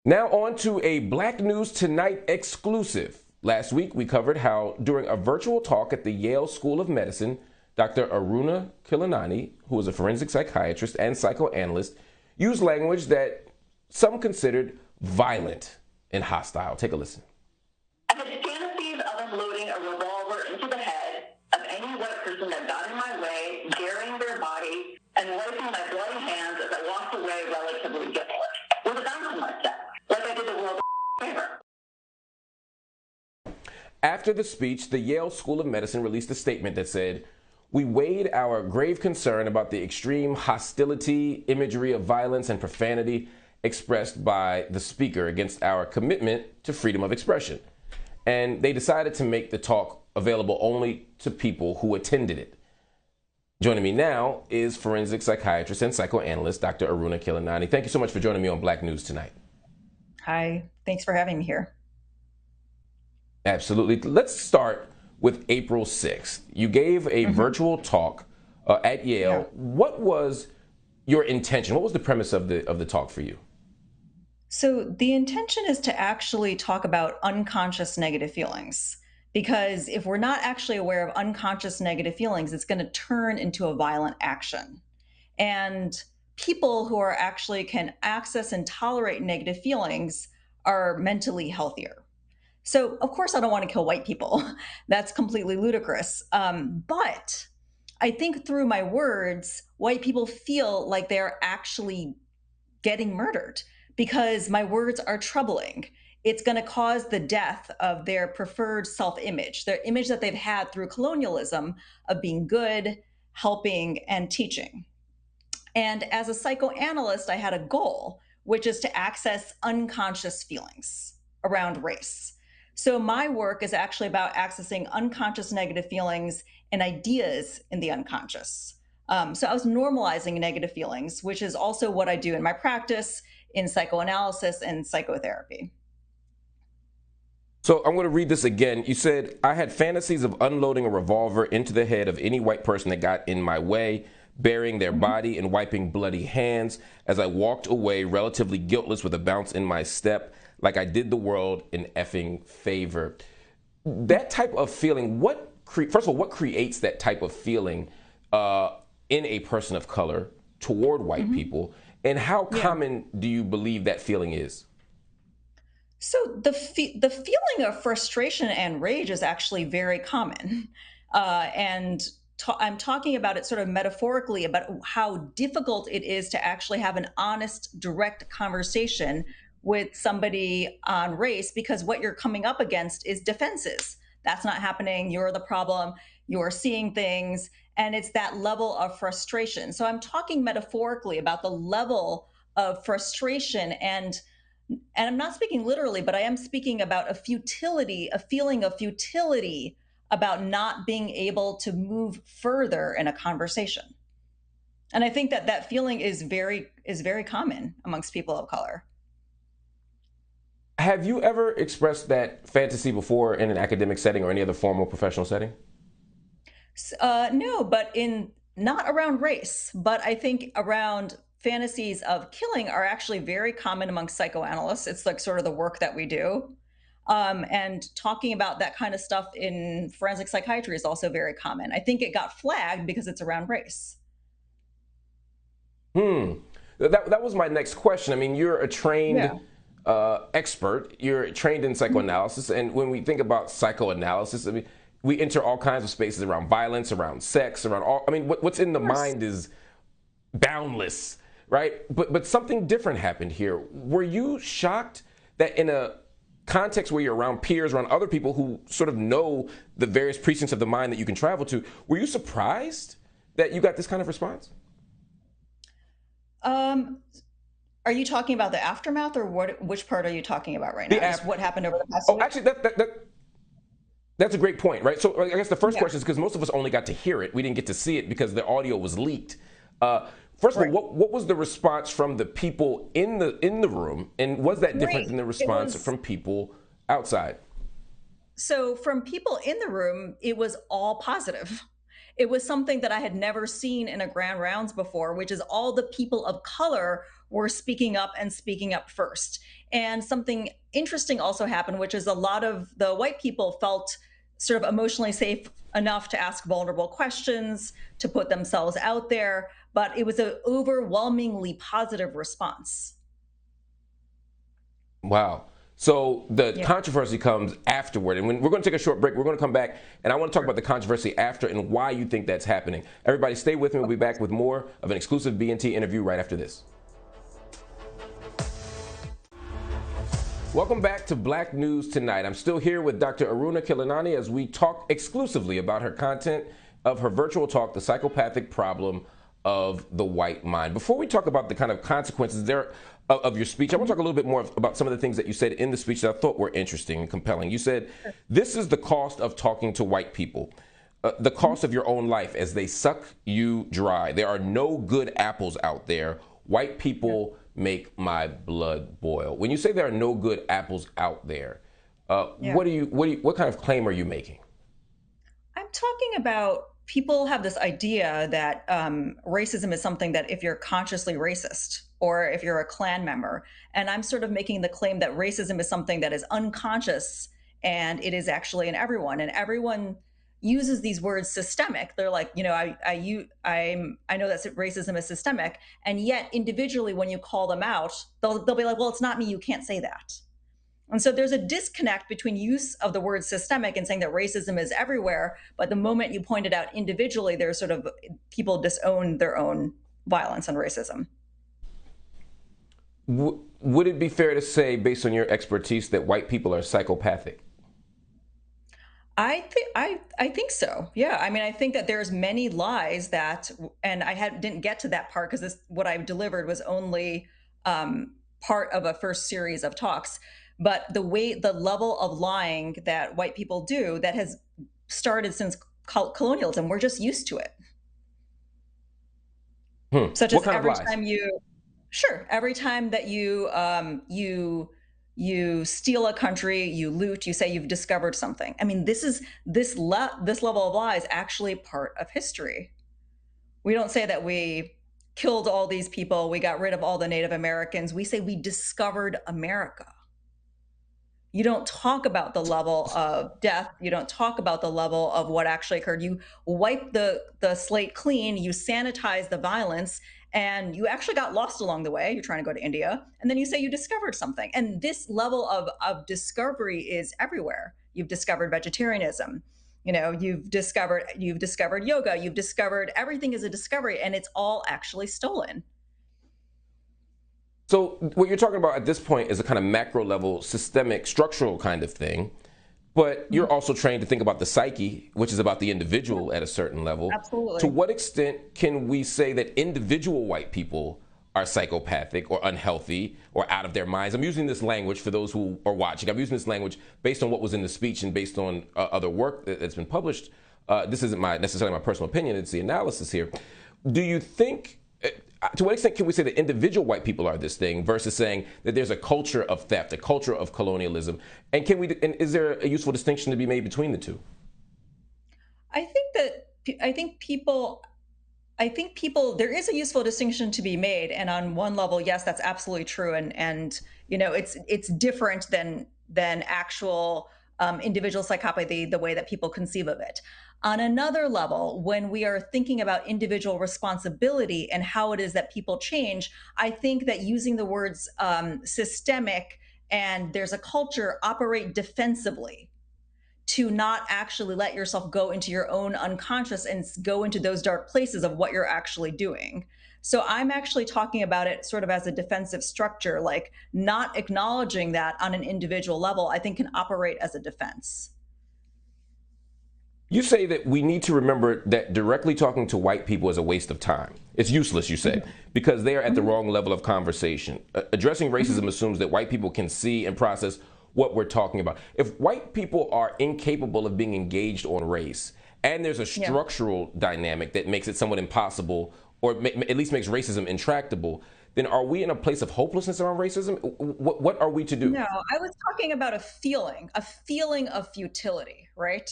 Now on to a Black News Tonight exclusive. Last week we covered how during a virtual talk at the Yale School of Medicine, Dr. Aruna Khilanani, who is a forensic psychiatrist and psychoanalyst, used language that some considered violent and hostile. Take a listen. I had fantasies of unloading a revolver into the head of any white person that got in my way, burying their body, and wiping my bloody hands as I walked away relatively guiltless, with a gun on my step, like I did the world a favor. After the speech, the Yale School of Medicine released a statement that said, "We weighed our grave concern about the extreme hostility, imagery of violence, and profanity expressed by the speaker against our commitment to freedom of expression." And they decided to make the talk available only to people who attended it. Joining me now is forensic psychiatrist and psychoanalyst, Dr. Aruna Khilanani. Thank you so much for joining me on Black News Tonight. Hi, thanks for having me here. Absolutely. Let's start with April 6th. You gave a virtual talk at Yale. Yeah. What was your intention? What was the premise of the talk for you? So the intention is to actually talk about unconscious negative feelings, because if we're not actually aware of unconscious negative feelings, it's going to turn into a violent action. And people who are actually can access and tolerate negative feelings are mentally healthier. So of course I don't want to kill white people. That's completely ludicrous. But I think through my words, white people feel like they're actually getting murdered because my words are troubling. It's going to cause the death of their preferred self-image, their image that they've had through colonialism of being good, helping, and teaching. And as a psychoanalyst, I had a goal, which is to access unconscious feelings around race. So my work is actually about accessing unconscious negative feelings and ideas in the unconscious. So I was normalizing negative feelings, which is also what I do in my practice in psychoanalysis and psychotherapy. So I'm going to read this again. You said, "I had fantasies of unloading a revolver into the head of any white person that got in my way, burying their body and wiping bloody hands as I walked away relatively guiltless with a bounce in my step, like I did the world an effing favor." That type of feeling, first of all, what creates that type of feeling in a person of color toward white people, and how common do you believe that feeling is? So the feeling of frustration and rage is actually very common, and I'm talking about it sort of metaphorically about how difficult it is to actually have an honest, direct conversation with somebody on race, because what you're coming up against is defenses. That's not happening. You're the problem. You're seeing things, and it's that level of frustration. So I'm talking metaphorically about the level of frustration, and I'm not speaking literally, but I am speaking about a futility, a feeling of futility about not being able to move further in a conversation. And I think that that feeling is very common amongst people of color. Have you ever expressed that fantasy before in an academic setting or any other formal professional setting? No, but in not around race, but I think around fantasies of killing are actually very common among psychoanalysts. It's like sort of the work that we do. And talking about that kind of stuff in forensic psychiatry is also very common. I think it got flagged because it's around race. That was my next question. I mean, you're a trained Yeah. expert. You're trained in psychoanalysis, and when we think about psychoanalysis, I mean, we enter all kinds of spaces around violence, around sex, around all. I mean, what's in the Of course. mind is boundless, right? But something different happened here. Were you shocked that in a context where you're around peers, around other people who sort of know the various precincts of the mind that you can travel to, were you surprised that you got this kind of response? Um, are you talking about the aftermath, or what? Which part are you talking about right The now? Just app. what happened over the past Oh, week? actually, that's a great point, right? So I guess the first Yeah. question is because most of us only got to hear it. We didn't get to see it because the audio was leaked. First of Right. all, what was the response from the people in the room, and was that different Great. than the It response was from people outside? So from people in the room, it was all positive. It was something that I had never seen in a grand rounds before, which is all the people of color were speaking up and speaking up first. And something interesting also happened, which is a lot of the white people felt sort of emotionally safe enough to ask vulnerable questions, to put themselves out there, but it was an overwhelmingly positive response. Wow. So the Yeah. controversy comes afterward. And when we're going to take a short break, we're going to come back and I want to talk about the controversy after and why you think that's happening. Everybody stay with me. We'll be back with more of an exclusive BNT interview right after this. Welcome back to Black News Tonight. I'm still here with Dr. Aruna Khilanani as we talk exclusively about her content of her virtual talk, The Psychopathic Problem of the White Mind. Before we talk about the kind of consequences there of your speech, I want to talk a little bit more about some of the things that you said in the speech that I thought were interesting and compelling. You said, this is the cost of talking to white people, the cost of your own life as they suck you dry. There are no good apples out there. White people make my blood boil. When you say there are no good apples out there, what kind of claim are you making? I'm talking about people have this idea that racism is something that if you're consciously racist or if you're a Klan member, and I'm sort of making the claim that racism is something that is unconscious and it is actually in everyone, and everyone uses these words systemic. They're like, I know that racism is systemic, and yet individually when you call them out, they'll be like, well, it's not me, you can't say that. And so there's a disconnect between use of the word systemic and saying that racism is everywhere, but the moment you point it out individually, there's sort of people disown their own violence and racism. Would it be fair to say, based on your expertise, that white people are psychopathic? I think so. Yeah. I mean, I think that there's many lies that, and didn't get to that part because what I delivered was only part of a first series of talks. But the level of lying that white people do that has started since colonialism, we're just used to it. Such What as kind of every lies? every time that you steal a country, you loot, you say you've discovered something. I mean, this level of lie is actually part of history. We don't say that we killed all these people, we got rid of all the Native Americans. We say we discovered America. You don't talk about the level of death. You don't talk about the level of what actually occurred. You wipe the slate clean, you sanitize the violence, and you actually got lost along the way. You're trying to go to India, and then you say you discovered something. And this level of discovery is everywhere. You've discovered vegetarianism. You've discovered yoga. You've discovered everything is a discovery, and it's all actually stolen. So what you're talking about at this point is a kind of macro level, systemic, structural kind of thing. But you're also trained to think about the psyche, which is about the individual at a certain level. Absolutely. To what extent can we say that individual white people are psychopathic or unhealthy or out of their minds? I'm using this language for those who are watching. I'm using this language based on what was in the speech and based on other work that's been published. This isn't necessarily my personal opinion. It's the analysis here. Do you think, to what extent can we say that individual white people are this thing versus saying that there's a culture of theft, a culture of colonialism? And is there a useful distinction to be made between the two? I think people, there is a useful distinction to be made. And on one level, yes, that's absolutely true. And it's different than actual individual psychopathy, the way that people conceive of it. On another level, when we are thinking about individual responsibility and how it is that people change, I think that using the words systemic and there's a culture operate defensively to not actually let yourself go into your own unconscious and go into those dark places of what you're actually doing. So I'm actually talking about it sort of as a defensive structure, like not acknowledging that on an individual level, I think can operate as a defense. You say that we need to remember that directly talking to white people is a waste of time. It's useless, you say, because they are at the wrong level of conversation. Addressing racism assumes that white people can see and process what we're talking about. If white people are incapable of being engaged on race, and there's a structural dynamic that makes it somewhat impossible, or at least makes racism intractable, then are we in a place of hopelessness around racism? What are we to do? No, I was talking about a feeling of futility, right?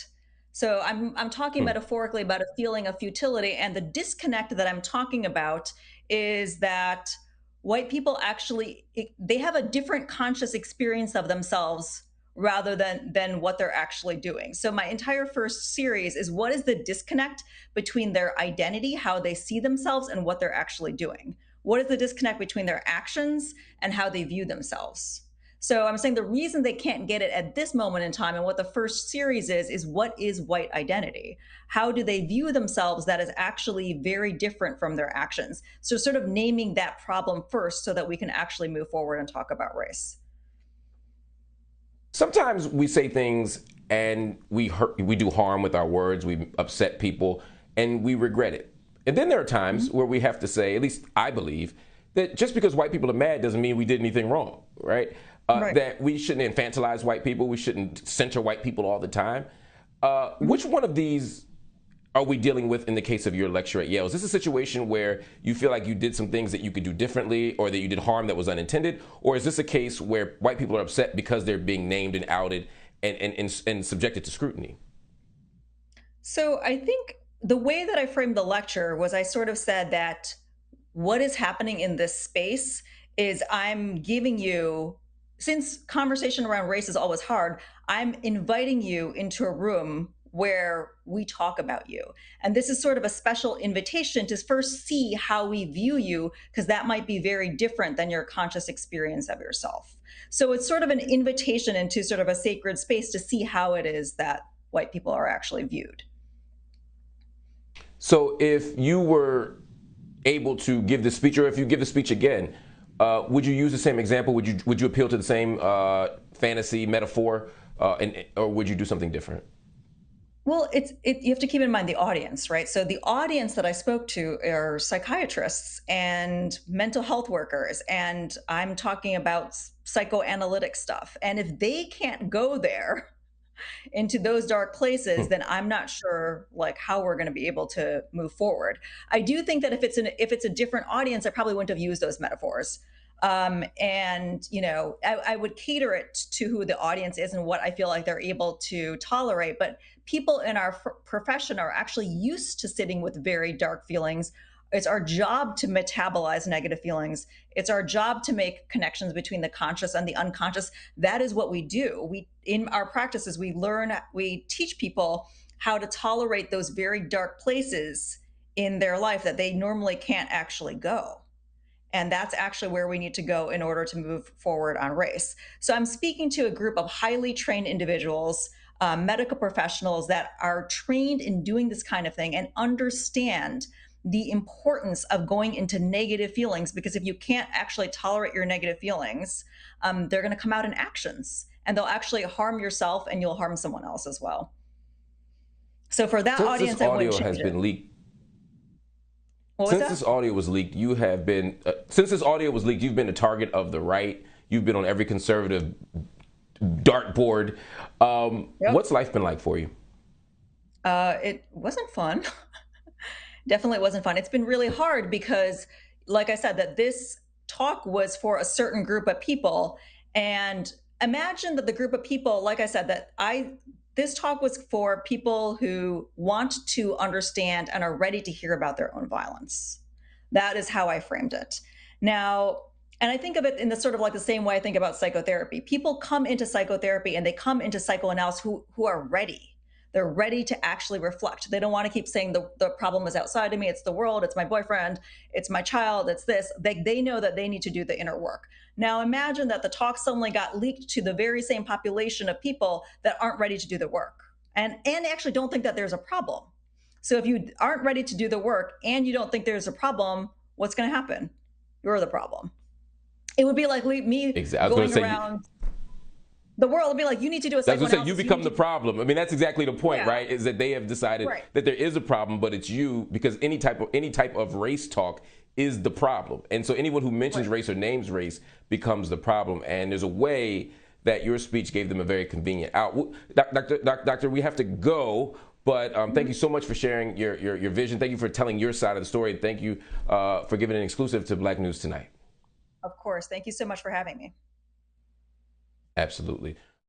So I'm talking metaphorically about a feeling of futility, and the disconnect that I'm talking about is that white people actually, they have a different conscious experience of themselves rather than what they're actually doing. So my entire first series is what is the disconnect between their identity, how they see themselves, and what they're actually doing? What is the disconnect between their actions and how they view themselves? So I'm saying the reason they can't get it at this moment in time, and what the first series is what is white identity? How do they view themselves that is actually very different from their actions? So sort of naming that problem first so that we can actually move forward and talk about race. Sometimes we say things and we do harm with our words, we upset people, and we regret it. And then there are times where we have to say, at least I believe, that just because white people are mad doesn't mean we did anything wrong, right? Right. That we shouldn't infantilize white people, we shouldn't center white people all the time. Which one of these are we dealing with in the case of your lecture at Yale? Is this a situation where you feel like you did some things that you could do differently, or that you did harm that was unintended? Or is this a case where white people are upset because they're being named and outed and subjected to scrutiny? So I think the way that I framed the lecture was I sort of said that what is happening in this space is I'm giving you, since conversation around race is always hard, I'm inviting you into a room where we talk about you. And this is sort of a special invitation to first see how we view you, because that might be very different than your conscious experience of yourself. So it's sort of an invitation into sort of a sacred space to see how it is that white people are actually viewed. So if you were able to give the speech, or if you give the speech again, would you use the same example? Would you appeal to the same fantasy metaphor, or would you do something different? Well, you have to keep in mind the audience, right? So the audience that I spoke to are psychiatrists and mental health workers, and I'm talking about psychoanalytic stuff. And if they can't go there into those dark places, then I'm not sure like how we're going to be able to move forward. I do think that if it's a different audience, I probably wouldn't have used those metaphors. And I would cater it to who the audience is and what I feel like they're able to tolerate. But people in our profession are actually used to sitting with very dark feelings. It's our job to metabolize negative feelings. It's our job to make connections between the conscious and the unconscious. That is what we do. In our practices, we teach people how to tolerate those very dark places in their life that they normally can't actually go. And that's actually where we need to go in order to move forward on race. So I'm speaking to a group of highly trained individuals, medical professionals that are trained in doing this kind of thing and understand the importance of going into negative feelings, because if you can't actually tolerate your negative feelings, they're going to come out in actions, and they'll actually harm yourself and you'll harm someone else as well. So for that audience, I wouldn't change it. Since this audio has been leaked, since this audio was leaked, you've been a target of the right. You've been on every conservative dartboard. Yep. What's life been like for you? It wasn't fun. Definitely wasn't fun. It's been really hard because, like I said, that this talk was for a certain group of people. And imagine that the group of people, like I said, this talk was for people who want to understand and are ready to hear about their own violence. That is how I framed it. Now, and I think of it in the sort of like the same way I think about psychotherapy. People come into psychotherapy and they come into psychoanalysis who are ready. They're ready to actually reflect. They don't want to keep saying the problem is outside of me. It's the world. It's my boyfriend. It's my child. It's this. They know that they need to do the inner work. Now imagine that the talk suddenly got leaked to the very same population of people that aren't ready to do the work and actually don't think that there's a problem. So if you aren't ready to do the work and you don't think there's a problem, what's going to happen? You're the problem. It would be like me going around the world would be like, you need to do a psychoanalysis. I was going to say, you become the problem. I mean, that's exactly the point, right? Is that they have decided that there is a problem, but it's you, because any type of race talk is the problem. And so anyone who mentions race or names race becomes the problem. And there's a way that your speech gave them a very convenient out. Doctor, we have to go, but thank you so much for sharing your vision. Thank you for telling your side of the story. Thank you for giving an exclusive to Black News Tonight. Of course. Thank you so much for having me. Absolutely.